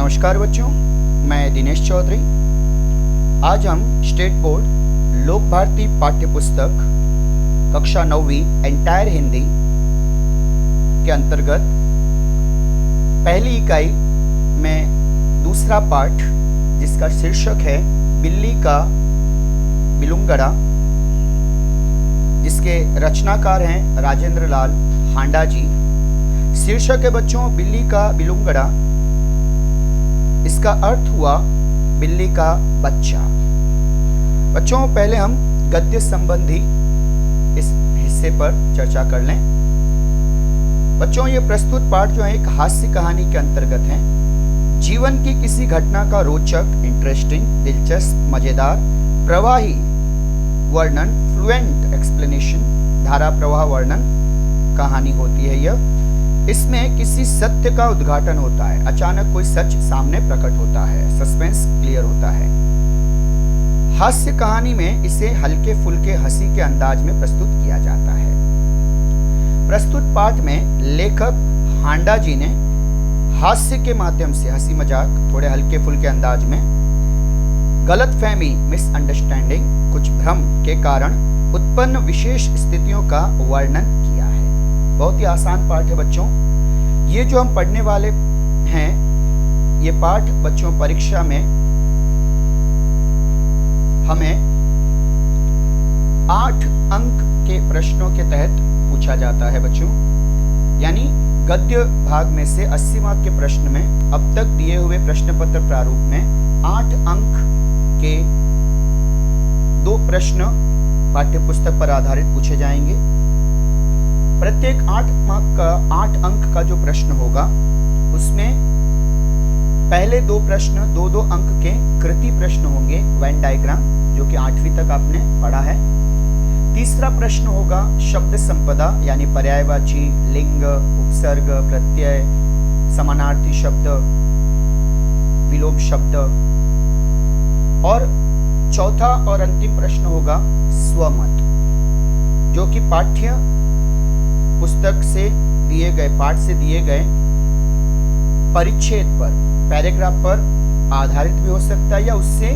नमस्कार बच्चों, मैं दिनेश चौधरी। आज हम स्टेट बोर्ड लोक भारती पाठ्य पुस्तक कक्षा 9वीं एंटायर हिंदी के अंतर्गत पहली इकाई में दूसरा पाठ, जिसका शीर्षक है बिल्ली का बिलुंगड़ा, जिसके रचनाकार हैं राजेंद्र लाल हांडा जी। शीर्षक है बच्चों बिल्ली का बिलुंगड़ा। इसका अर्थ हुआ बिल्ली का बच्चा। बच्चों, पहले हम गद्य संबंधी इस हिस्से पर चर्चा कर लें। बच्चों, ये प्रस्तुत पाठ जो है एक हास्य कहानी के अंतर्गत है। जीवन की किसी घटना का रोचक, इंटरेस्टिंग, दिलचस्प, मजेदार, प्रवाही वर्णन, फ्लुएंट एक्सप्लेनेशन, धारा प्रवाह वर्णन कहानी होती है यह। इसमें किसी सत्य का उद्घाटन होता है, अचानक कोई सच सामने प्रकट होता है, सस्पेंस क्लियर होता है। हास्य कहानी में इसे हल्के फुल्के हंसी के अंदाज में प्रस्तुत किया जाता है। प्रस्तुत पाठ में लेखक हांडा जी ने हास्य के माध्यम से, हंसी मजाक, थोड़े हल्के फुल्के अंदाज में गलतफहमी, मिसअंडरस्टैंडिंग, कुछ भ्रम के कारण उत्पन्न विशेष स्थितियों का वर्णन किया है। बहुत ही आसान पाठ है बच्चों। ये जो हम पढ़ने वाले हैं, ये पाठ बच्चों परीक्षा में हमें 8 अंक के प्रश्नों के तहत पूछा जाता है बच्चों। यानी गद्य भाग में से 80 मार्क के प्रश्न में अब तक दिए हुए प्रश्न पत्र प्रारूप में 8 अंक के 2 प्रश्न पाठ्य पुस्तक पर आधारित पूछे जाएंगे। प्रत्येक 8 अंक का जो प्रश्न होगा, उसमें पहले 2 प्रश्न 2-2 अंक के कृति प्रश्न होंगे, वेन डायग्राम, जो कि 8वीं तक आपने पढ़ा है। तीसरा प्रश्न होगा शब्द संपदा, यानी पर्यायवाची, लिंग, उपसर्ग, प्रत्यय, समानार्थी शब्द, विलोम शब्द। और चौथा और अंतिम प्रश्न होगा स्वमत, जो कि पाठ्य पुस्तक से दिए गए, पाठ से दिए गए परिच्छेद पर, पैराग्राफ पर आधारित भी हो सकता है, या उससे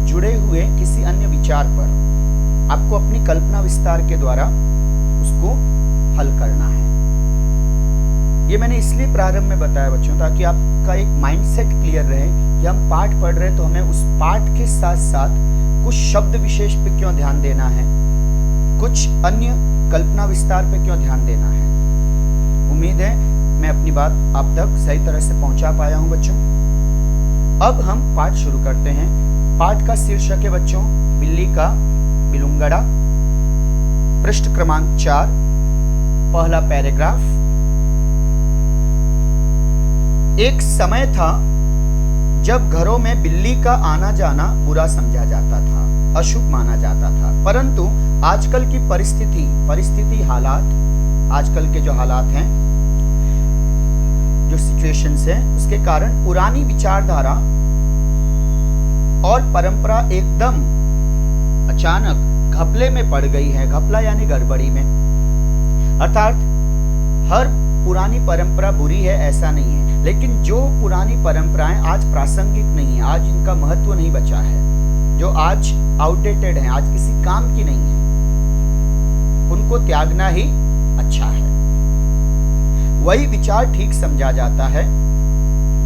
जुड़े हुए किसी अन्य विचार पर आपको अपनी कल्पना विस्तार के द्वारा उसको हल करना है। ये मैंने इसलिए प्रारंभ में बताया बच्चों, ताकि आपका एक माइंडसेट क्लियर रहे कि हम पाठ पढ़ रहे हैं तो हमें उस पाठ के साथ साथ कुछ शब्द विशेष पे क्यों ध्यान देना है, कुछ अन्य कल्पना विस्तार पे क्यों ध्यान देना है। उम्मीद है मैं अपनी बात आप तक सही तरह से पहुंचा पाया हूं बच्चों। अब हम पाठ शुरू करते हैं। पाठ का शीर्षक है बच्चों बिल्ली का बिलुंगड़ा। पृष्ठ क्रमांक 4, पहला पैराग्राफ। एक समय था जब घरों में बिल्ली का आना जाना बुरा समझा जाता था, अशुभ माना जाता था। परंतु आजकल की परिस्थिति हालात, आजकल के जो हालात हैं, जो सिचुएशंस हैं, उसके कारण पुरानी विचारधारा और परंपरा एकदम अचानक घपले में पड़ गई है। घपला यानी गड़बड़ी में, अर्थात हर पुरानी परंपरा बुरी है ऐसा नहीं है, लेकिन जो पुरानी परंपराएं आज प्रासंगिक नहीं है, आज इनका महत्व नहीं बचा है, जो आज आउटडेटेड है, आज किसी काम की नहीं है, उनको त्यागना ही अच्छा है। वही विचार ठीक समझा जाता है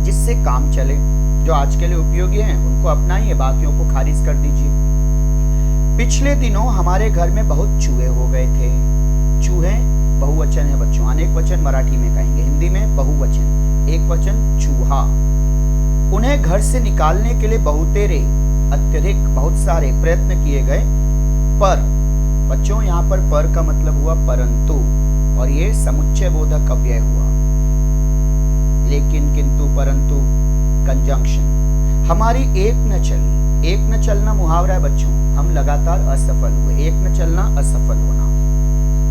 जिससे काम चले। जो आज के लिए उपयोगी हैं उनको अपनाइए, बाकियों को खारिज कर दीजिए। पिछले दिनों हमारे घर में बहुत चूहे हो गए थे। चूहे बहुवचन है बच्चों, अनेक वचन मराठी में कहेंगे, हिंदी में बहुवचन, एक वचन चूहा। उन्हें घर से निकालने के लिए बहुतेरे, अत्यधिक, बहुत सारे प्रयत्न किए गए, पर बच्चों यहाँ पर का मतलब हुआ परंतु, और ये समुच्चय बोधक अव्यय हुआ। लेकिन, किंतु, परंतु, कंजंक्शन। हमारी एक न चली। एक न चलना मुहावरा है बच्चों। हम लगातार असफल हुए। एक न चलना, असफल होना,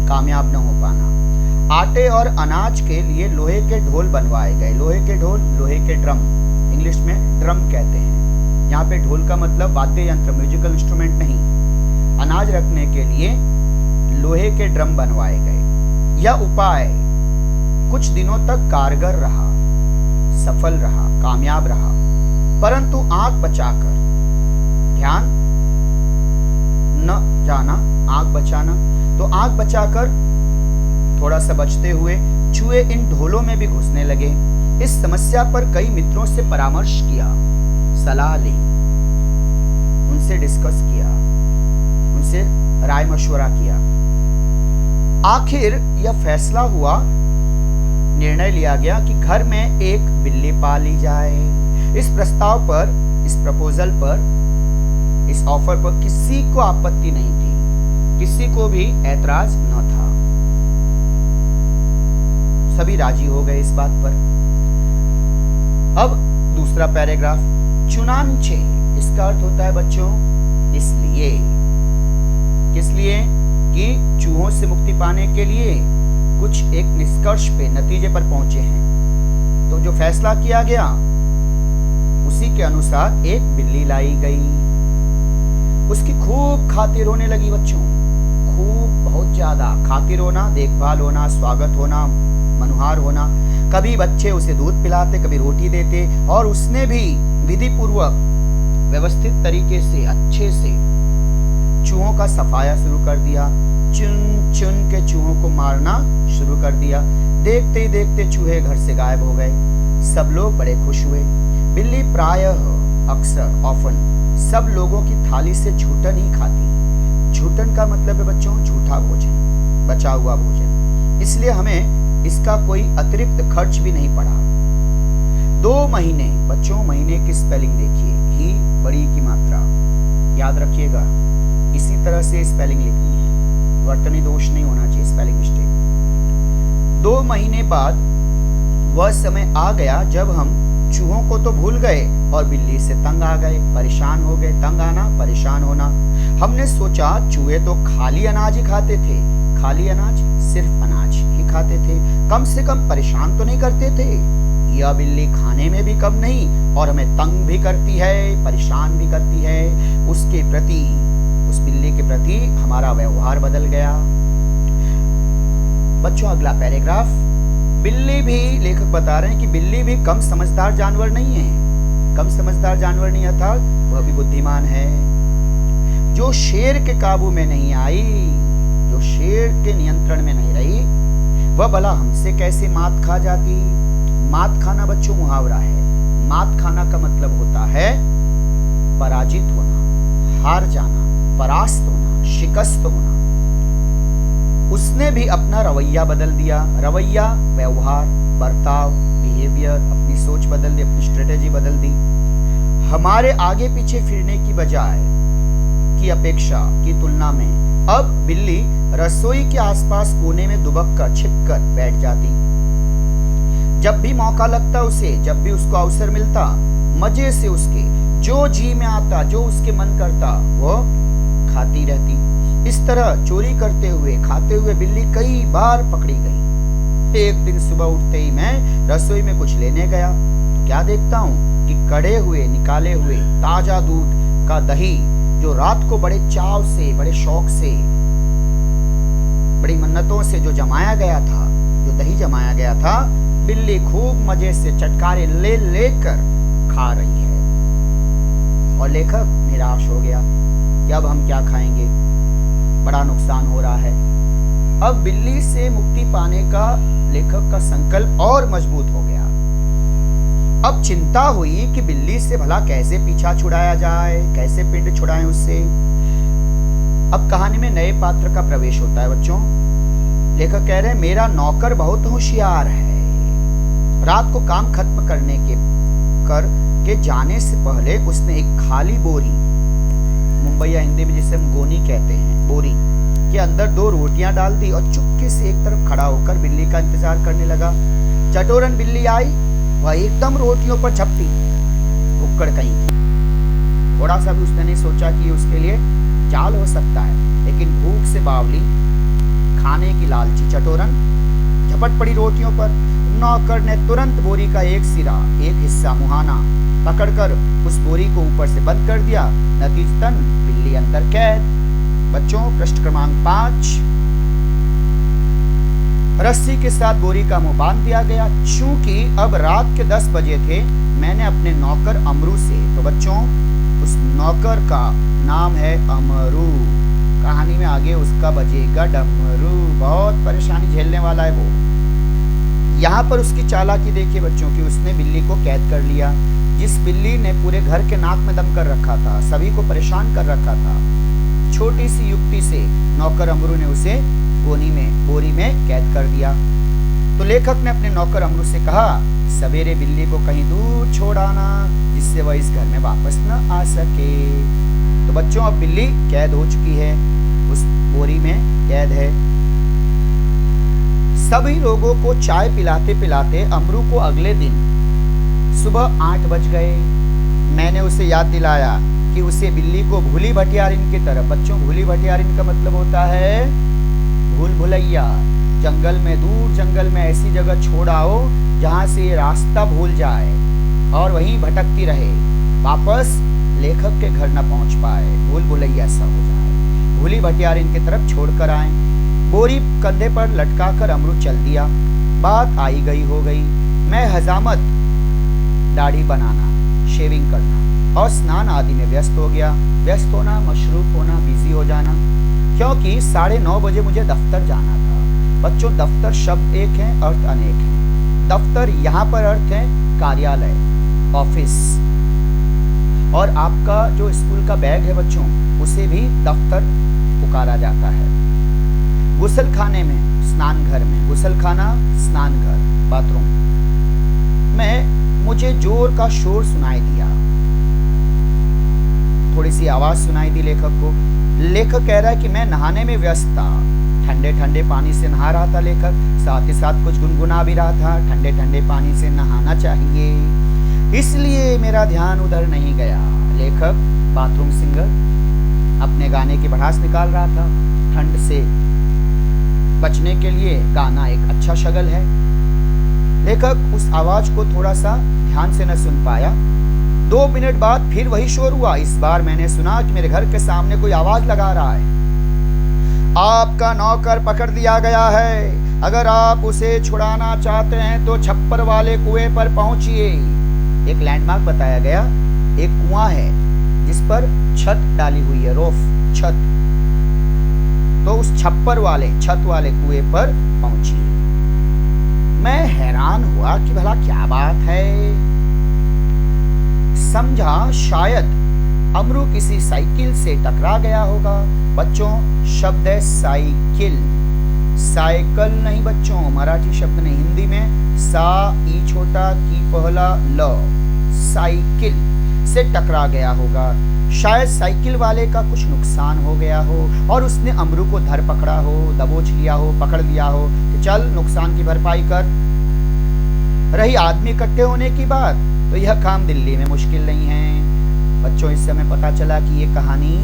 कामयाब न हो पाना। आटे और अनाज के लिए लोहे के ढोल बनवाए गए। लोहे के ढोल, लोहे के ड्रम, इंग्लिश में ड्रम कहते हैं। यहाँ पे ढोल का मतलब वाद्य यंत्र, म्यूजिकल इंस्ट्रूमेंट नहीं। अनाज रखने के लिए लोहे के ड्रम बनवाए गए। यह उपाय कुछ दिनों तक कारगर रहा। सफल रहा, कामयाब रहा, परंतु आंख बचाकर, ध्यान न जाना, आंख बचाना, तो आंख बचाकर थोड़ा सा बचते हुए चूहे इन ढोलों में भी घुसने लगे। इस समस्या पर कई मित्रों से परामर्श किया, सलाह ली, उनसे डिस्कस किया, उनसे राय मशवरा किया। आखिर यह फैसला हुआ, निर्णय लिया गया कि घर में एक बिल्ली पाली जाए। इस प्रस्ताव पर, इस प्रपोजल पर, इस ऑफर पर किसी को आपत्ति नहीं थी, किसी को भी ऐतराज न था, सभी राजी हो गए इस बात पर। अब दूसरा पैराग्राफ, चुनांचे, इसका अर्थ होता है बच्चों इसलिए, किस लिए कि चूहों से मुक्ति पाने के लिए कुछ एक निष्कर्ष पे, नतीजे पर पहुंचे हैं। तो जो फैसला किया गया उसी के अनुसार एक बिल्ली लाई गई। उसकी खूब खातिर होने लगी बच्चों, खूब, बहुत ज्यादा खातिर होना, देखभाल होना, स्वागत होना, मनुहार होना। कभी बच्चे उसे दूध पिलाते, कभी रोटी देते, और उसने भी विधि पूर्वक व्यवस्थित तरीके से, अच्छे से चूहों का सफाया शुरू कर दिया, चुन चुन के चूहों को मारना शुरू कर दिया। देखते ही देखते चूहे घर से गायब हो गए। सब लोग बड़े खुश हुए। बिल्ली प्रायः, अक्सर, ऑफन सब लोगों की थाली से झूठन ही खाती। झूठन का मतलब है बच्चों झूठा भोजन, बचा हुआ भोजन। इसलिए हमें इसका कोई अतिरिक्त खर्च भी नहीं पड़ा। 2 महीने, बच्चों महीने की स्पेलिंग देखिए, ही बड़ी की मात्रा याद रखिएगा, इसी तरह से स्पेलिंग लिखनी है, वर्तनी दोष नहीं होना चाहिए, स्पेलिंग मिस्टेक। 2 महीने बाद वह समय आ गया जब हम चूहों को तो भूल गए और बिल्ली से तंग आ गए, परेशान हो गए। तंग आना, परेशान होना। हमने सोचा चूहे तो खाली अनाज ही खाते थे, खाली अनाज, सिर्फ अनाज ही खाते थे, कम से कम परेशान तो नहीं करते थे। यह बिल्ली खाने में भी कम नहीं और हमें तंग भी करती है, परेशान भी करती है। उसके प्रति, उस बिल्ली के प्रति हमारा व्यवहार बदल गया। बच्चों अगला पैराग्राफ, बिल्ली भी, लेखक बता रहे हैं कि बिल्ली भी कम समझदार जानवर नहीं है। कम समझदार जानवर नहीं, अर्थात वह भी बुद्धिमान है। जो शेर के काबू में नहीं आई, जो शेर के नियंत्रण में नहीं रही, वह भला हमसे कैसे मात खा जाती। मात खाना बच्चों मुहावरा है। मात खाना का मतलब होता है पराजित होना, हार जाना, परास्त होना, शिकस्त होना। उसने भी अपना रवैया बदल दिया। रवैया, व्यवहार, बर्ताव, बिहेवियर, अपनी सोच बदल दी, अपनी स्ट्रेटेजी बदल दी। हमारे आगे पीछे फिरने की बजाय, की अपेक्षा, की तुलना में अब बिल्ली रसोई के आसपास कोने में दुबक कर, छिप कर बैठ जाती। जब भी मौका लगता उसे, जब भी उसको अवसर मिलता, मजे से उसके जो जी में आता, जो उसके मन करता, वो खाती रहती। इस तरह चोरी करते हुए, खाते हुए बिल्ली कई बार पकड़ी गई। एक दिन सुबह उठते ही मैं रसोई में कुछ लेने गया तो क्या देखता हूँ कि कड़े हुए, निकाले हुए ताजा दूध का दही, जो रात को बड़े चाव से, बड़े शौक से, बड़ी मन्नतों से जो जमाया गया था, जो दही जमाया गया था, बिल्ली खूब मजे से चटकारे ले लेकर खा रही है। और लेखक निराश हो गया कि अब हम क्या खाएंगे, बड़ा नुकसान हो रहा है। अब बिल्ली से मुक्ति पाने का लेखक का संकल्प और मजबूत हो गया। अब चिंता हुई कि बिल्ली से भला कैसे पीछा छुड़ाया जाए, कैसे पिंड छुड़ाएं उससे। अब कहानी में नए पात्र का प्रवेश होता है बच्चों। लेखक कह रहे हैं, मेरा नौकर बहुत होशियार है। रात को काम खत्म करने के जाने से पहले उसने एक खाली बोरी, मुंबई या हिंदी में जिसे हम गोनी कहते हैं, बोरी के अंदर 2 रोटियां डाल दी और चुपके से एक तरफ खड़ा होकर बिल्ली का इंतजार करने लगा। चटोरन बिल्ली आई, वह एकदम रोटियों पर झपटी, भुक्कड़ कहीं की। थोड़ा सा भी उसने नहीं सोचा कि उसके लिए जाल हो सकता है, लेकिन भूख से बावली, खाने की लालची चटोरन झपट पड़ी रोटियों पर। नौकर ने तुरंत बोरी का एक सिरा, एक हिस्सा मुहाना पकड़कर उस बोरी को ऊपर से बंद कर दिया। नतीजतन बिल्ली अंदर कैद। बच्चों पृष्ठ क्रमांक 5। रस्सी के साथ बोरी का मुंह बांध दिया गया। चूंकि अब रात के 10 बजे थे, मैंने अपने नौकर अमरू से, तो बच्चों उस नौकर का नाम है अमरू। कहानी में आगे उसका बजेगा डमरू। बहुत परेशानी झेलने वाला है वो। यहाँ पर उसकी चालाकी देखिए बच्चों की, उसने बिल्ली को कैद कर लिया, जिस बिल्ली ने पूरे घर के नाक में दम कर रखा था, सभी को परेशान कर रखा था। छोटी सी युक्ति से नौकर अमरू ने उसे बोरी में कैद कर दिया। तो लेखक ने अपने नौकर अमरू से कहा, सवेरे बिल्ली को कहीं दूर छोड़ आना, जिससे वह इस घर में वापस न आ सके। तो बच्चों अब बिल्ली कैद हो चुकी है, उस बोरी में कैद है। सभी लोगों को चाय पिलाते पिलाते अमरू को अगले दिन सुबह 8 बज गए। मैंने उसे याद दिलाया कि उसे बिल्ली को भूली भटियारिन की तरफ, बच्चों भूली भटियारिन का मतलब होता है भूल भुलैया, जंगल में, दूर जंगल में ऐसी जगह छोड़ आओ जहां से ये रास्ता भूल जाए और वहीं भटकती रहे, वापस लेखक के घर न पहुंच पाए, भूल भुलैया सा हो जाए। भूली भटियारिन की तरफ छोड़कर आए। बोरी कंधे पर लटकाकर अमरू चल दिया। बात आई गई हो गई। मैं हजामत, दाढ़ी बनाना, शेविंग करना और स्नान आदि में व्यस्त हो गया। व्यस्त होना, मशरूफ होना, बिजी हो जाना, क्योंकि 9:30 बजे मुझे दफ्तर जाना था। बच्चों दफ्तर शब्द एक है, अर्थ अनेक है। दफ्तर यहाँ पर अर्थ है कार्यालय, ऑफिस, और आपका जो स्कूल का बैग है बच्चों, उसे भी दफ्तर पुकारा जाता है। गुसल खाने में, स्नान घर में, गुसल खाना, स्नान घर, बाथरूम में मुझे जोर का शोर सुनाई दिया। थोड़ी सी आवाज सुनाई दी लेखक को। लेखक कह रहा है कि मैं नहाने में व्यस्त था। ठंडे ठंडे पानी से नहा रहा था लेखक, साथ ही साथ कुछ गुनगुना भी रहा था। ठंडे ठंडे पानी से नहाना चाहिए, इसलिए मेरा ध्यान उधर नहीं गया। लेखक बाथरूम सिंगर अपने गाने की भड़ास निकाल रहा था। ठंड से बचने के लिए गाना एक अच्छा शगल है। लेखक उस आवाज को थोड़ा सा ध्यान से न सुन पाया। 2 मिनट बाद फिर वही शोर हुआ। इस बार मैंने सुना कि मेरे घर के सामने कोई आवाज लगा रहा है, आपका नौकर पकड़ दिया गया है, अगर आप उसे छुड़ाना चाहते हैं तो छप्पर वाले कुएं पर पहुंचिए। एक लैंडमार्क बताया गया, एक कुआं है जिस पर छत डाली हुई है, रोफ, छत। तो उस छप्पर वाले, छत वाले कुएं पर पहुंचिए। मैं हैरान हुआ कि भला क्या बात है। समझा शायद अमरू किसी साइकिल से टकरा गया होगा। बच्चों शब्द है साइकिल, साइकिल नहीं बच्चों, मराठी शब्द नहीं। हिंदी में सा ई छोटा की पहला ल, साइकिल से टकरा गया होगा। शायद साइकिल वाले का कुछ नुकसान हो गया हो और उसने अमरू को धर पकड़ा हो, दबोच लिया हो, पकड़ लिया हो कि चल नुकसान की भरपाई कर। रही आदमी इकट्ठे होने की बात, तो यह काम दिल्ली में मुश्किल नहीं है। बच्चों इस समय पता चला कि ये कहानी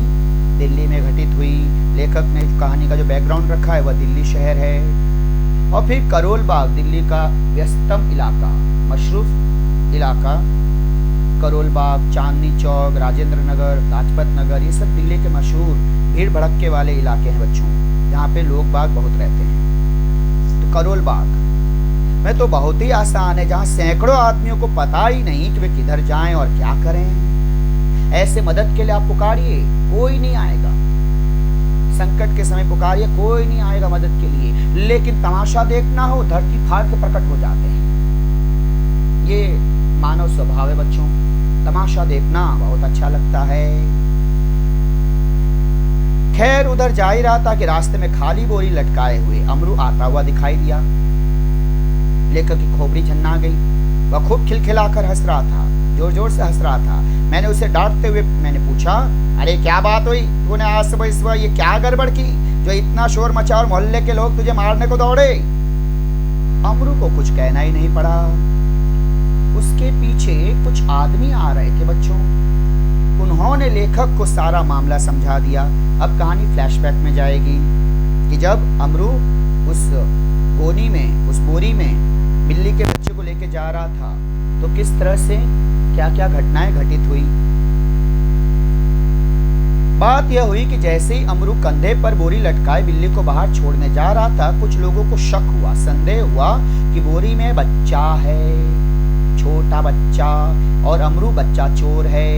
दिल्ली में घटित हुई। लेखक ने कहानी का जो बैकग्राउंड रखा है वह दिल्ली शहर है। और फिर करोल बाग, दिल्ली का व्यस्तम इलाका, मशरूफ इलाका, करोल बाग, चांदनी चौक, राजेंद्र नगर, लाजपत नगर, ये सब दिल्ली के मशहूर भीड़ भड़क्के वाले इलाके हैं बच्चों, जहाँ पे लोग बाग बहुत रहते हैं। तो करोल बाग में तो बहुत ही आसान है, जहाँ सैकड़ों आदमियों को पता ही नहीं कि वे किधर जाएं और क्या करें। ऐसे मदद के लिए आप पुकारिए, कोई नहीं आएगा। संकट के समय पुकारिए, कोई नहीं आएगा मदद के लिए। लेकिन तमाशा देखना हो, धरती फाड़ के प्रकट हो जाते हैं। ये मानव स्वभाव है बच्चों, तमाशा देखना बहुत अच्छा लगता है। खैर उधर जा ही रहा था कि रास्ते में खाली बोरी लटकाए हुए अमरू आता हुआ दिखाई दिया। लेखक की खोपड़ी झन्ना गई। वह खूब खिलखिलाकर हंस रहा था, जोर जोर से हंस रहा था। मैंने उसे डांटते हुए मैंने पूछा, अरे क्या बात हुई, तूने आज सुबह ये क्या गड़बड़ की जो इतना शोर मचा और मोहल्ले के लोग तुझे मारने को दौड़े। अमरू को कुछ कहना ही नहीं पड़ा। उसके पीछे कुछ आदमी आ रहे थे बच्चों। उन्होंने लेखक को सारा मामला समझा दिया। अब कहानी फ्लैशबैक में जाएगी कि जब अमरू उस बोरी में बिल्ली के बच्चे को लेके जा रहा था तो किस तरह से क्या क्या घटनाएं घटित हुई। बात यह हुई कि जैसे ही अमरू कंधे पर बोरी लटकाए बिल्ली को बाहर छोड़ने जा रहा था, कुछ लोगों को शक हुआ, संदेह हुआ कि बोरी में बच्चा है, छोटा बच्चा, और अमरू बच्चा चोर है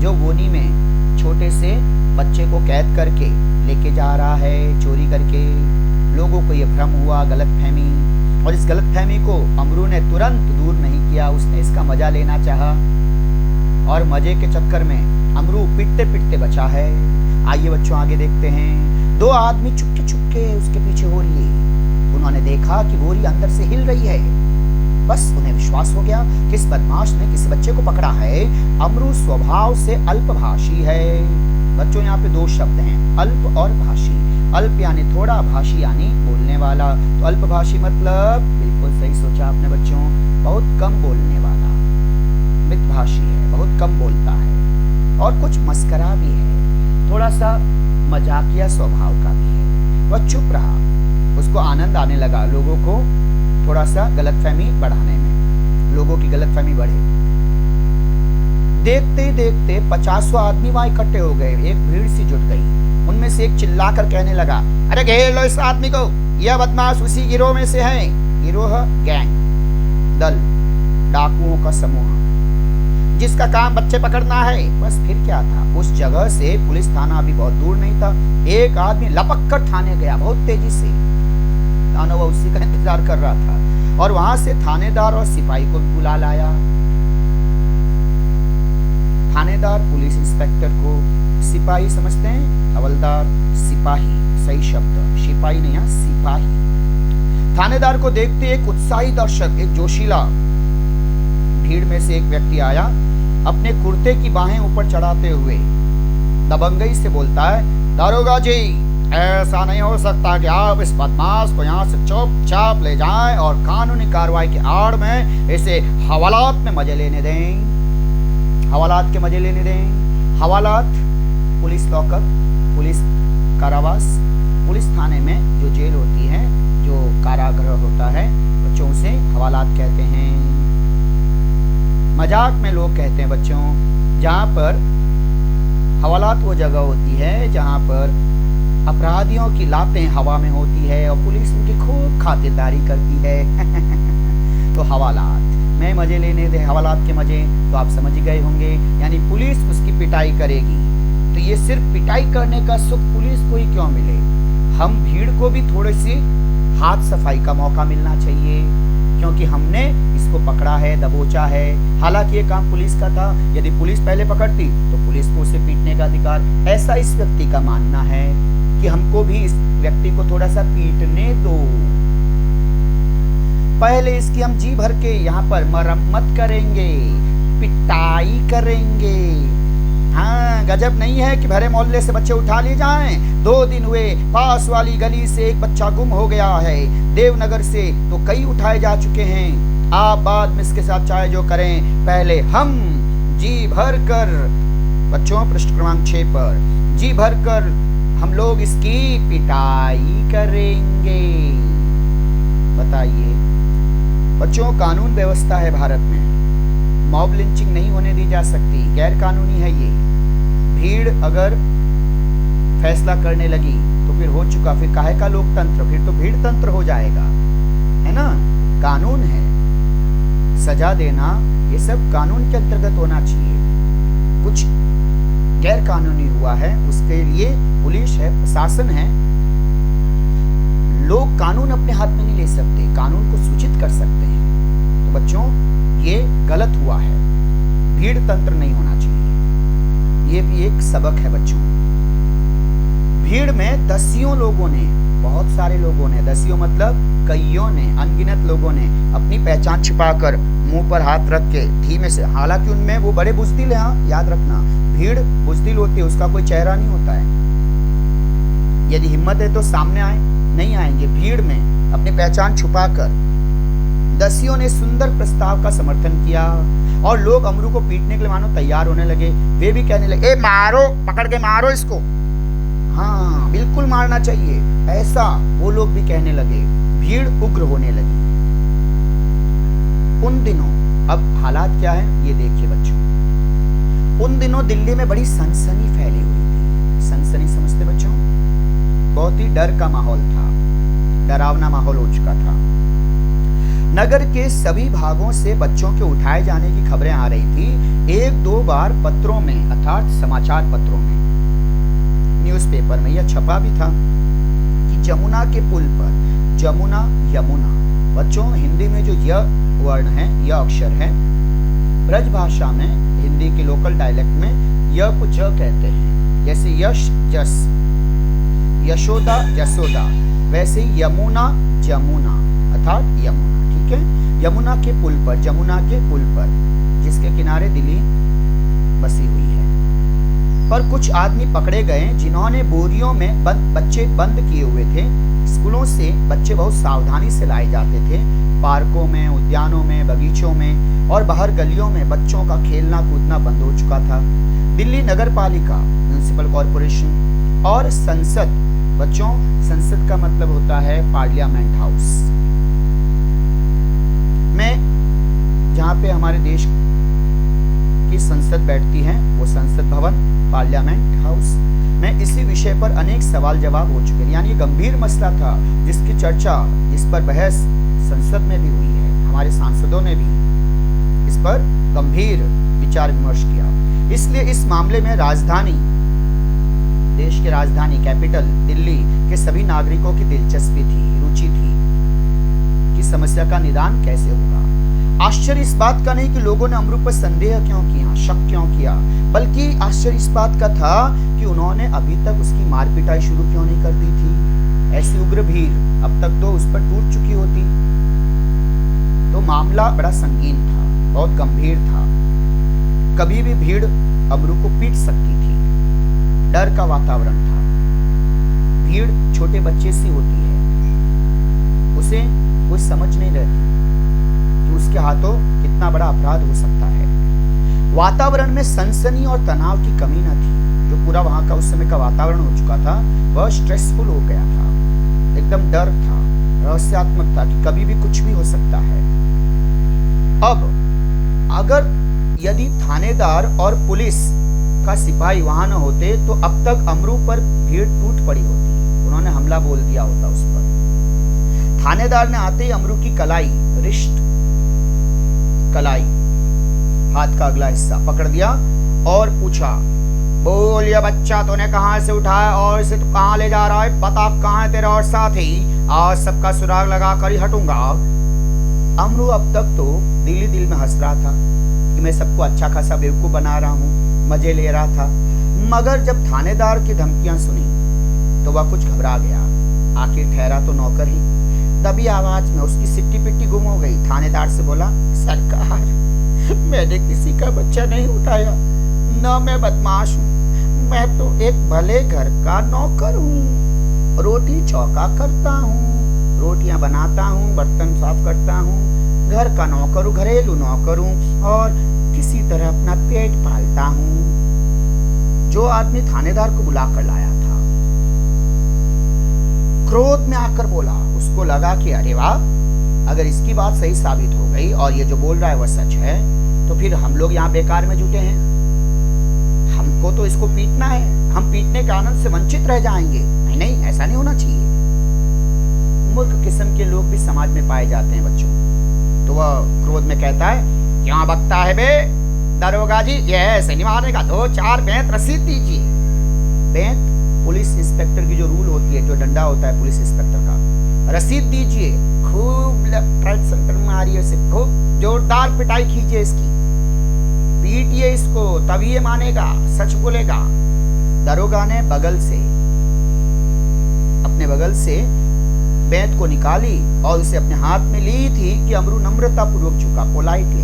जो बोनी में छोटे से बच्चे को कैद करके लेके जा रहा है चोरी करके। लोगों को यह भ्रम हुआ, गलतफहमी, और इस गलतफहमी को अमरू ने तुरंत दूर नहीं किया। उसने इसका मजा लेना चाहा और मजे के चक्कर में अमरू पिटते पिटते बचा है। आइए बच्चों आगे देखते हैं। दो आदमी चुपके चुपके उसके पीछे हो लिए। उन्होंने देखा कि बोरी अंदर से हिल रही है। बस उन्हें विश्वास हो गया कि इस बदमाश ने किसी बच्चे को पकड़ा है। अमरू स्वभाव से अल्पभाषी है। बच्चों यहाँ पे दो शब्द हैं, अल्प और भाषी। अल्प यानी थोड़ा, भाषी यानी बोलने वाला। तो अल्पभाषी मतलब, बिल्कुल सही सोचा आपने बच्चों, बहुत कम बोलने वाला, मितभाषी है, बहुत कम बोलता है और कुछ मस्करा भी है, थोड़ा सा मजाकिया स्वभाव का भी है। वह चुप रहा, उसको आनंद आने लगा लोगों को थोड़ा सा गलतफहमी बढ़ाने में, लोगों की गलतफहमी बढ़े। देखते ही देखते 50 आदमी वहां इकट्ठे हो गए। एक भीड़ सी जुट गई। उनमें से एक चिल्लाकर कहने लगा, अरे घेर लो इस आदमी को, यह बदमाश उसी गिरोह में से है। गिरोह गैंग, दल, डाकुओं का समूह जिसका काम बच्चे पकड़ना है। बस फिर क्या था, उस जगह से पुलिस थाना अभी बहुत दूर नहीं था। एक आदमी लपक कर थाने गया बहुत तेजी से, थाना वो उसी का इंतजार कर रहा था, और वहां से थानेदार और सिपाही को बुला लाया। थानेदार पुलिस इंस्पेक्टर को, सिपाही समझते हैं हवलदार, सिपाही सही शब्द, सिपाही नहीं है सिपाही। थानेदार को देखते एक उत्साही दर्शक, एक जोशीला भीड़ में से एक व्यक्ति आया, अपने कुर्ते की बाहें ऊपर चढ़ाते हुए दबंगई से बोलता है, दारोगा जी, ऐसा नहीं हो सकता कि आप इस बदमाश को यहाँ से चुपचाप ले जाएं और कानूनी कार्रवाई की आड़ में इसे हवालात में मजे लेने दें। हवालात के मजे लेने दें। हवालात पुलिस लॉकअप, पुलिस कारावास, पुलिस थाने में जो जेल होती है, जो कारागृह होता है, बच्चों उसे हवालात कहते हैं। मजाक में लोग कहते हैं बच्चों, जहाँ पर हवालात वो जगह होती है जहाँ पर अपराधियों की लातें हवा में होती है और पुलिस उनकी खूब खातिरदारी करती है। तो हवालात में मजे लेने दे, हवालात के मजे तो आप समझ ही गए होंगे, यानी पुलिस उसकी पिटाई करेगी। तो ये सिर्फ पिटाई करने का सुख पुलिस को ही क्यों मिले, हम भीड़ को भी थोड़ी सी हाथ सफाई का मौका मिलना चाहिए, क्योंकि हमने इसको पकड़ा है, दबोचा है। हालांकि ये काम पुलिस का था, यदि पुलिस पहले पकड़ती तो पुलिस को उसे पीटने का अधिकार, ऐसा इस व्यक्ति का मानना है कि हमको भी इस व्यक्ति को थोड़ा सा पीटने दो। पहले इसकी हम जी भर के यहाँ पर मरम्मत करेंगे, पिटाई करेंगे। हाँ, गजब नहीं है कि भरे मोहल्ले से बच्चे उठा लिए जाएं। 2 दिन हुए, पास वाली गली से एक बच्चा गुम हो गया है, देवनगर से तो कई उठाए जा चुके हैं। आप बाद में इसके साथ चाहे जो करें, पहले हम जी भर कर, बच्चों पृष्ठ क्रमांक 6 पर, जी भर कर हम लोग इसकी पिटाई करेंगे। बताइए बच्चों, कानून व्यवस्था है भारत में, मॉब लिंचिंग नहीं होने दी जा सकती, गैर कानूनी है ये। भीड़ अगर फैसला करने लगी तो फिर हो चुका, फिर काहे का लोकतंत्र, फिर तो भीड़ तंत्र हो जाएगा, है ना। कानून है, सजा देना ये सब कानून के अंतर्गत होना चाहिए। कुछ गैर कानूनी हुआ है उसके लिए पुलिस है, प्रशासन है, लोग कानून अपने हाथ में नहीं ले सकते, कानून को सूचित कर सकते हैं। तो बच्चों ये गलत हुआ है, भीड़ तंत्र नहीं होना चाहिए, ये भी एक सबक है बच्चों। भीड़ में दसियों लोगों ने, बहुत सारे लोगों ने, दसियों मतलब कईयों ने, अनगिनत लोगों ने अपनी पहचान छिपाकर मुंह पर हाथ रख के धीमे से, हालांकि उनमें वो बड़े बुज़दिल हैं, हाँ याद रखना, भीड़ बुज़दिल होती है, उसका कोई चेहरा नहीं होता है। यदि हिम्मत है तो सामने आए, नहीं आएंगे। भीड़ में अपनी पहचान छुपाकर दसियों ने सुंदर प्रस्ताव का समर्थन किया और लोग अमरू को पीटने के लिए मानो तैयार होने लगे। वे भी कहने लगे, ए मारो, पकड़ के मारो इसको, हाँ बिल्कुल मारना चाहिए, ऐसा वो लोग भी कहने लगे। भीड़ उग्र होने लगी। उन दिनों, अब हालात क्या है ये देखिए बच्चों, उन दिनों दिल्ली में बड़ी सनसनी फैली हुई थी। बहुत ही डर का माहौल था, डरावना माहौल हो चुका था। नगर के सभी भागों से बच्चों के उठाए जाने की खबरें आ रही थी। एक दो बार पत्रों में अर्थात समाचार पत्रों में, न्यूज़पेपर में यह छपा भी था कि जमुना के पुल पर, जमुना यमुना, बच्चों हिंदी में जो य वर्ण है, यह अक्षर है, ब्रज भाषा में, हिंदी के लोकल डायलेक्ट में य को ज कहते हैं। जैसे यश जस, यशोदा जसोदा, वैसे यमुना जमुना अर्थात यमुना। ठीक है, यमुना के पुल पर, जमुना के पुल पर, जिसके किनारे दिल्ली बसी हुई है, पर कुछ आदमी पकड़े गए जिन्होंने बोरियों में बच्चे बंद किए हुए थे। स्कूलों से बच्चे बहुत सावधानी से लाए जाते थे। पार्कों में, उद्यानों में, बगीचों में और बाहर गलियों में बच्चों का खेलना कूदना बंद हो चुका था। दिल्ली नगर पालिका, म्युनिसिपल कॉरपोरेशन और संसद, बच्चों संसद का मतलब होता है पार्लियामेंट हाउस में, जहाँ पे हमारे देश की संसद बैठती है, वो संसद भवन, पार्लियामेंट हाउस में इसी विषय पर अनेक सवाल जवाब हो चुके हैं। यानी गंभीर मसला था जिसकी चर्चा, इस पर बहस संसद में भी हुई है। हमारे सांसदों ने भी इस पर गंभीर विचार विमर्श किया। इसलिए इस मामले में राजधानी, देश की राजधानी कैपिटल दिल्ली के सभी नागरिकों की दिलचस्पी थी, रुचि थी कि समस्या का निदान कैसे होगा। आश्चर्य इस बात का नहीं कि लोगों ने अमरू पर संदेह क्यों किया, शक क्यों किया, बल्कि आश्चर्य इस बात का था कि उन्होंने अभी तक उसकी मार पिटाई शुरू क्यों नहीं कर दी थी। ऐसी उग्र भीड़ अब तक तो उस पर टूट चुकी होती। तो मामला बड़ा संगीन था, बहुत गंभीर था। कभी भी भीड़ अमरू को पीट सकती थी। डर का वातावरण था। भीड़ छोटे बच्चे सी होती है, उसे कोई समझ नहीं रहती कि उसके हाथों कितना बड़ा अपराध हो सकता है। वातावरण में सनसनी और तनाव की कमी न थी। जो पूरा वहां का उस समय का वातावरण हो चुका था वह स्ट्रेसफुल हो गया था, एकदम डर था, रहस्यात्मक था कि कभी भी कुछ भी हो सकता है। अब अगर यदि थानेदार और पुलिस का सिपाही वहां न होते तो अब तक अमरू पर भीड़ टूट पड़ी होती, उन्होंने हमला बोल दिया होता उस पर। थानेदार ने आते ही अमरू की कलाई, रिस्ट कलाई, हाथ का अगला हिस्सा पकड़ दिया और पूछा, बोल ये बच्चा तूने कहां से उठाया और इसे तू कहां ले जा रहा है, बता कहां है तेरा और साथी, आज सबका सुराग लगा कर ही हटूंगा। अमरू अब तक तो दिल ही दिल में हंस रहा था कि मैं सबको अच्छा खासा बेवकूफ बना रहा हूँ, मजे ले रहा था। मगर जब थानेदार की धमकियां सुनी तो वह कुछ घबरा गया। आखिर ठहरा तो नौकर ही। दबी आवाज में उसकी सिट्टी पिट्टी गुम हो गई। थानेदार से बोला, सरकार मैंने किसी का बच्चा नहीं उठाया, न मैं बदमाश हूँ, मैं तो एक भले घर का नौकर हूँ, रोटी चौका करता हूँ, रोटियां बनाता हूँ, बर्तन साफ करता हूँ, घर का नौकर हूँ, घरेलू नौकर हूँ और किसी तरह अपना पेट पालता हूँ। जो आदमी थानेदार को बुला कर लाया था क्रोध में आकर बोला। उसको लगा कि अरे वाह, अगर इसकी बात सही साबित हो गई और ये जो बोल रहा है वह सच है तो फिर हम लोग यहाँ बेकार में जुटे हैं, हमको तो इसको पीटना है, हम पीटने के आनंद से वंचित रह जाएंगे। नहीं नहीं, ऐसा नहीं होना चाहिए। मूर्ख किस्म के लोग भी समाज में पाए जाते हैं बच्चों। तो वह क्रोध में कहता है, क्या बकता है बे दरोगा जी, ये ऐसे नहीं मारेगा, 2-4 बेंत रसीद दीजिए। बेंत पुलिस इंस्पेक्टर की जो रूल होती है, जो डंडा होता है पुलिस इंस्पेक्टर का, रसीद दीजिए। खूब लेफ्ट राइट सेंटर मारिए उसे, खूब जोरदार पिटाई कीजिए इसकी, पीटिए इसको, तभी ये मानेगा, सच बोलेगा। दरोगा ने अपने बगल से बेंत को निकाली और उसे अपने हाथ में ली थी कि अमरू नम्रता पूर्वक झुका, पोलाइटली,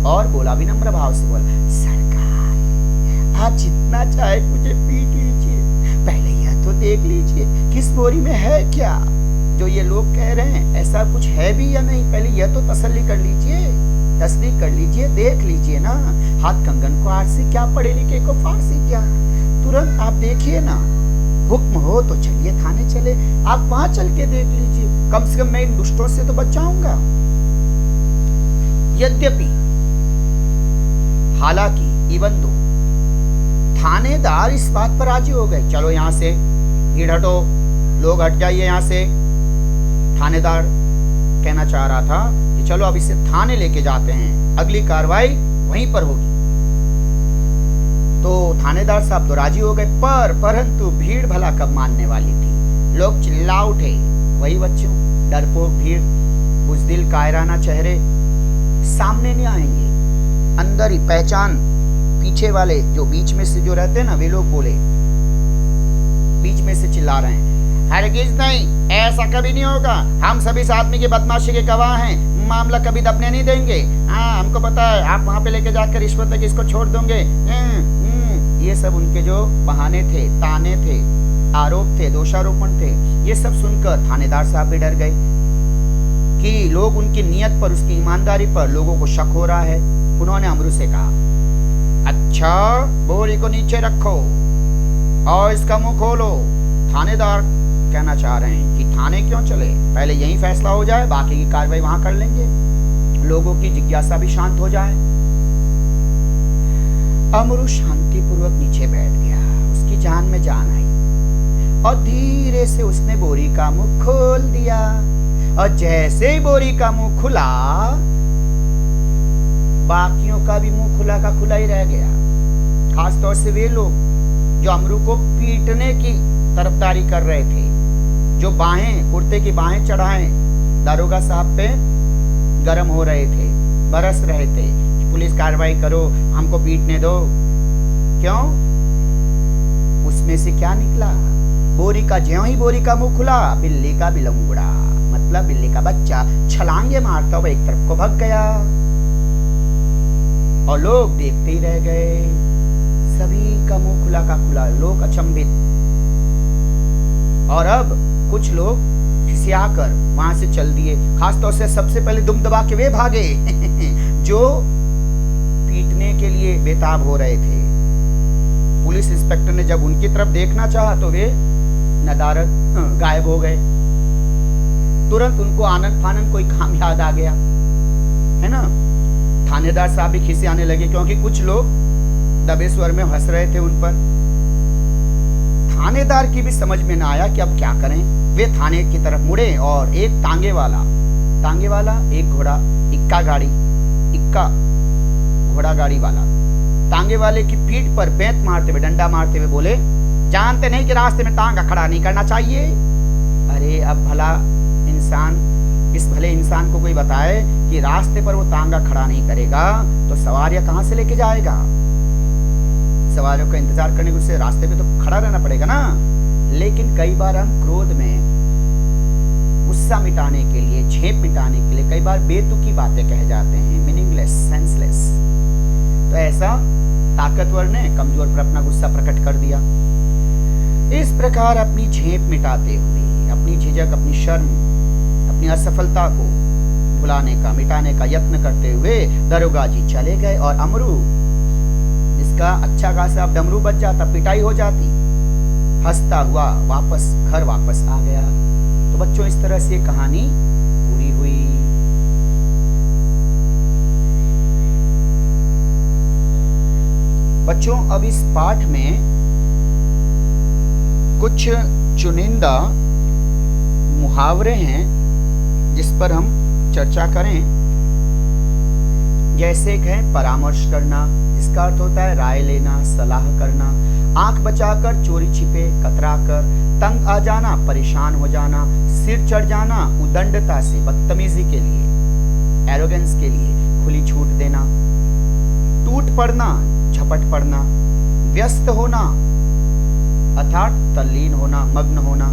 और बोला विनम्र भाव से, बोला, सरकार आप जितना चाहे मुझे पीट लीजिए, पहले यह तो देख लीजिए किस बोरी में है क्या, जो ये लोग कह रहे हैं ऐसा कुछ है भी या नहीं, पहले यह तो तसल्ली कर लीजिए, तस्दीक कर लीजिए, देख लीजिए ना। हाथ कंगन को आरसी क्या, पढ़े लिखे को फारसी क्या, तुरंत आप देखिए ना। हुक्म हो तो चलिए थाने चले, आप वहां चल के देख लीजिए, कम से कम मैं इन दुष्टों से तो बच जाऊंगा। यद्यपि, हालांकि, इवन दो थानेदार इस बात पर राजी हो गए, चलो यहां से, भीड़ हटो, लोग हट जाइए यहाँ से। थानेदार कहना चाह रहा था कि चलो अब इसे थाने लेके जाते हैं, अगली कार्रवाई वहीं पर होगी। तो थानेदार साहब तो राजी हो गए, परंतु भीड़ भला कब मानने वाली थी। लोग चिल्ला उठे, वही बच्चों, डरपोक भीड़, बुज़दिल कायराना चेहरे सामने नहीं आएंगे, अंदर ही पहचान। पीछे वाले जो बीच में से जो रहते हैं ना, वे लोग बोले, बीच में से चिल्ला रहे हैं, हरगिज नहीं, ऐसा कभी नहीं होगा, हम सभी इस आदमी की बदमाशी के गवाह हैं, मामला कभी दबने नहीं देंगे। हाँ, हमको पता है, आप वहां पे लेके जाकर रिश्वत लेके इसको छोड़ दोगे। ये सब उनके जो बहाने थे, ताने थे, आरोप थे, दोषारोपण थे, ये सब सुनकर थानेदार साहब भी डर गए कि लोग उनकी नीयत पर, उसकी ईमानदारी पर लोगों को शक हो रहा है। उन्होंने अमरू से कहा, अच्छा, बोरी को नीचे रखो और इसका मुंह खोलो। थानेदार कहना चाह रहे हैं कि थाने क्यों चले, पहले यही फैसला हो जाए, बाकी की कार्रवाई वहां कर लेंगे, लोगों की जिज्ञासा भी शांत हो जाए। अमरू शांतिपूर्वक नीचे बैठ गया, उसकी जान में जान आई और धीरे से उसने बोरी का मुंह खोल दिया। और जैसे ही बोरी का मुंह खुला, बाकियों का भी मुंह खुला का खुला ही रह गया। खासतौर से वे लोग जो अमरू को पीटने की तरफदारी कर रहे थे, जो बाहें, कुर्ते की बाहें चढ़ाए दारोगा साहब पे गरम हो रहे थे, बरस रहे थे कि पुलिस कार्रवाई करो, हमको पीटने दो। क्यों? उसमें से क्या निकला? बोरी का, ज्यों ही बोरी का मुंह खुला, बिल्ली का बिलंगुड़ा, मतलब बिल्ली का बच्चा छलांगे मारता हुआ एक तरफ को भाग गया और लोग देखते ही रह गए। सभी का मुंह खुला का खुला, लोग अचंभित। और अब कुछ लोग खिसियाकर वहां से चल दिए। खासतौर से सबसे पहले दुम दबा के वे भागे जो पीटने के लिए बेताब हो रहे थे। पुलिस इंस्पेक्टर ने जब उनकी तरफ देखना चाहा तो वे नदारद गायब हो गए। तुरंत उनको आनन फानन कोई काम याद आ गया, है ना। थानेदार साहब भी खिसियाने लगे क्योंकि कुछ लोग दबे स्वर में हंस रहे थे उन पर। थानेदार की भी समझ में ना आया कि अब क्या करें। वे थाने की तरफ मुड़े और एक तांगे वाला एक घोड़ा, इक्का घोड़ा गाड़ी वाला तांगे वाले की पीठ पर बेंत मारते हुए, डंडा मारते हुए बोले, जानते नहीं कि रास्ते में तांगा खड़ा नहीं करना चाहिए। अरे अब भला इंसान, इस भले इंसान को कोई बताए कि रास्ते पर वो तांगा खड़ा नहीं करेगा तो सवारियां कहां से लेके जाएगा। सवारियों का इंतजार करने के उससे रास्ते पे तो खड़ा रहना पड़ेगा ना। लेकिन कई बार हम क्रोध में गुस्सा मिटाने के लिए, झेप मिटाने के लिए कई बार बेतुकी बातें कह जाते हैं, मीनिंगलेस, सेंसलेस। तो ऐसा ताकतवर ने कमजोर पर अपना गुस्सा प्रकट कर दिया। इस प्रकार अपनी झेप मिटाते हुए, अपनी झिझक, अपनी शर्म, अपनी असफलता को भुलाने का, मिटाने का यत्न करते हुए दरोगा जी चले गए। और अमरू, जिसका अच्छा खासा अब डमरू बज जाता, पिटाई हो जाती, हंसता हुआ घर वापस आ गया। तो बच्चों, इस तरह से कहानी पूरी हुई। बच्चों, अब इस पाठ में कुछ चुनिंदा मुहावरे हैं जिस पर हम चर्चा करें। जैसे एक है परामर्श करना, इसका अर्थ होता है राय लेना, सलाह करना। आंख बचाकर चोरी छिपे कतराकर, तंग आ जाना, परेशान हो जाना, सिर चढ़ जाना, उदंडता से, बदतमीजी के लिए, एरोगेंस के लिए खुली छूट देना, टूट पड़ना, झपट पड़ना, व्यस्त होना अर्थात तल्लीन होना, मग्न होना।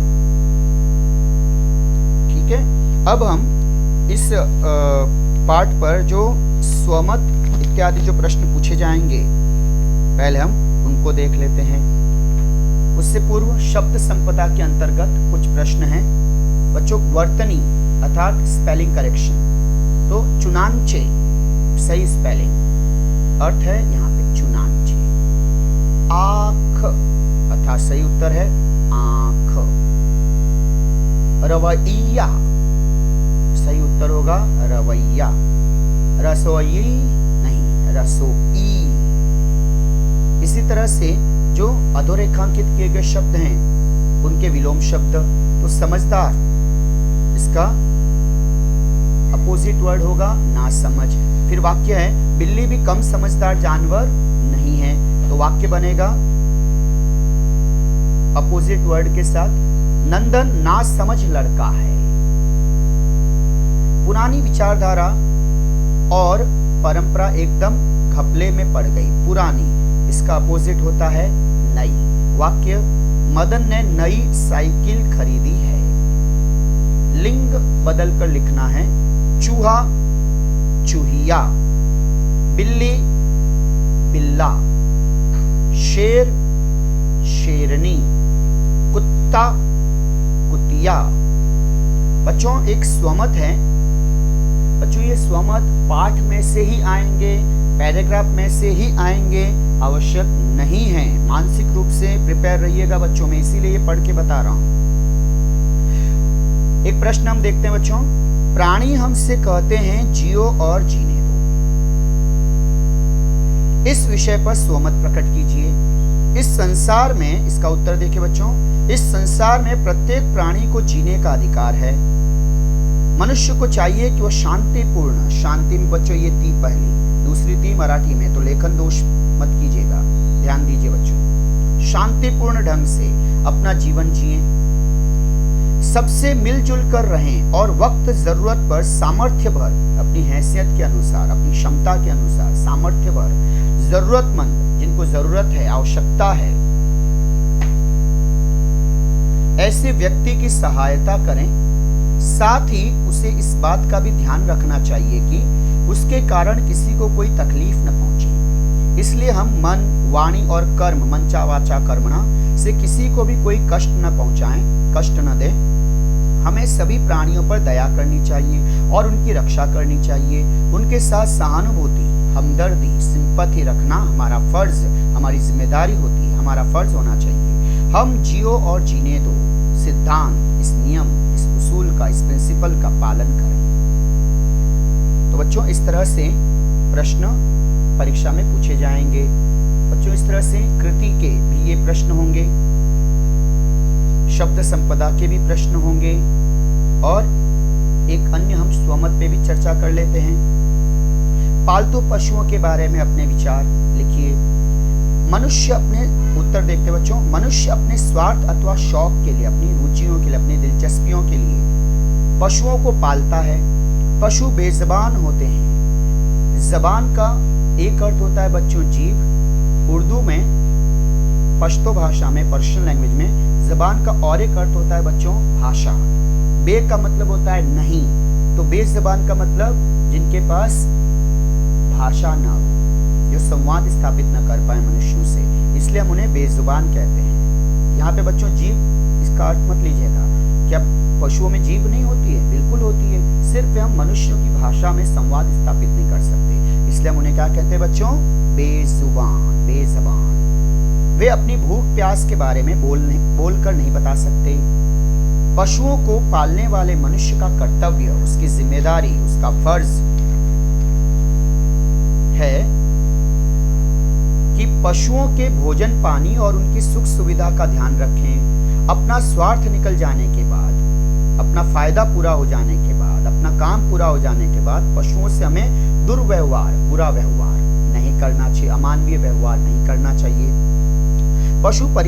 ठीक है, अब हम इस पाठ पर जो स्वमत इत्यादि जो प्रश्न पूछे जाएंगे, पहले हम उनको देख लेते हैं। उससे पूर्व शब्द संपदा के अंतर्गत कुछ प्रश्न हैं बच्चों। वर्तनी अर्थात स्पेलिंग करेक्शन, तो चुनांचे सही स्पेलिंग, अर्थ है यहाँ पे चुनांचे। आँख अर्थात सही उत्तर है आँख। रवैया सही उत्तर होगा रवैया। रसोई नहीं, रसोई। इसी तरह से जो अधोरेखांकित किए गए शब्द हैं उनके विलोम शब्द, तो समझदार इसका अपोजिट वर्ड होगा नासमझ। फिर वाक्य है बिल्ली भी कम समझदार जानवर नहीं है, तो वाक्य बनेगा अपोजिट वर्ड के साथ नंदन नासमझ लड़का है। पुरानी विचारधारा और परंपरा एकदम घपले में पड़ गई। पुरानी इसका अपोजिट होता है नई। वाक्य मदन ने नई साइकिल खरीदी है। लिंग बदलकर लिखना है चूहा चूहिया, बिल्ली बिल्ला, शेर शेरनी, कुत्ता कुतिया। बच्चों एक स्वमत है। बच्चों ये स्वमत पाठ में से ही आएंगे, पैराग्राफ में से ही आएंगे, आवश्यक नहीं है। मानसिक रूप से प्रिपेयर रहिएगा बच्चों में, इसीलिए ये पढ़ के बता रहा हूं। एक प्रश्न हम देखते हैं बच्चों, प्राणी हमसे कहते हैं जियो और जीने दो। इस विषय पर स्वमत प्रकट कीजिए। इस संसार में, इसका उत्तर देखिए बच्चों, इस संसार में प्रत्येक प्राणी को जीने का अधिकार है। मनुष्य को चाहिए कि वह शांतिपूर्ण, शांति में बच्चों ये ती पहली, दूसरी ती मराठी में, तो लेखन दोष मत कीजिएगा, ध्यान दीजिए बच्चों। शांतिपूर्ण ढंग से अपना जीवन जिए, सबसे मिलजुल कर रहें और वक्त जरूरत पर सामर्थ्य भर, अपनी हैसियत के अनुसार, अपनी क्षमता के अनुसार सामर्थ्य भर जरूरतमंद, जिनको जरूरत है, आवश्यकता है, ऐसे व्यक्ति की सहायता करें। साथ ही उसे इस बात का भी ध्यान रखना चाहिए कि उसके कारण किसी को कोई तकलीफ न पहुंचे। इसलिए हम मन, वाणी और कर्म, मंचा वाचा कर्मणा से किसी को भी कोई कष्ट न पहुंचाएं, कष्ट न दें। हमें सभी प्राणियों पर दया करनी चाहिए और उनकी रक्षा करनी चाहिए। उनके साथ सहानुभूति, हमदर्दी, सिंपैथी रखना हमारा फर्ज, हमारी जिम्मेदारी होती है, हमारा फर्ज होना चाहिए। हम जियो और जीने दो सिद्धांत, इस नियम, इस उसूल का, इस प्रिंसिपल का पालन करें। तो बच्चों इस तरह से प्रश्न परीक्षा में पूछे जाएंगे। बच्चों इस तरह से कृति के भी ये प्रश्न होंगे, शब्द संपदा के भी प्रश्न होंगे, और एक अन्य हम स्वमत पे भी चर्चा कर लेते हैं। पालतू पशुओं के बारे में अपने विचार लिखिए। मनुष्य अपने, उत्तर देखते बच्चों, मनुष्य अपने स्वार्थ अथवा शौक के लिए, अपनी रुचियों के लिए, अपनी दिलचस्पियों के लिए पशुओं को पालता है। पशु बेजबान होते हैं। जबान का एक अर्थ होता है बच्चों जीभ। उर्दू में, पश्तो भाषा में, पर्शियन लैंग्वेज में जबान का और एक अर्थ होता है बच्चों भाषा। बे का मतलब होता है नहीं, तो बेजबान का मतलब जिनके पास भाषा ना हो, जो संवाद स्थापित न कर पाए मनुष्यों से, इसलिए हम उन्हें बेजुबान कहते हैं। यहाँ पे बच्चों जीभ इसका अर्थ मत लीजिएगा, क्या पशुओं में जीभ नहीं होती है? बिल्कुल होती है, सिर्फ हम मनुष्यों की भाषा में संवाद स्थापित नहीं कर सकते, इसलिए हम उन्हें क्या कहते हैं बच्चों? बेजुबान, बेजबान। वे अपनी भूख प्यास के बारे में बोलकर नहीं बता सकते। पशुओं को पालने वाले मनुष्य का कर्तव्य, उसकी जिम्मेदारी, उसका फर्ज है कि पशुओं के भोजन पानी और उनकी सुख सुविधा का ध्यान रखें। अपना स्वार्थ निकल जाने के बाद, अपना फायदा पूरा हो जाने के बाद, अपना काम पूरा हो जाने के बाद पशुओं से हमें दुर्व्यवहार, बुरा व्यवहार नहीं करना चाहिए, अमानवीय व्यवहार नहीं करना चाहिए। पशु परिवार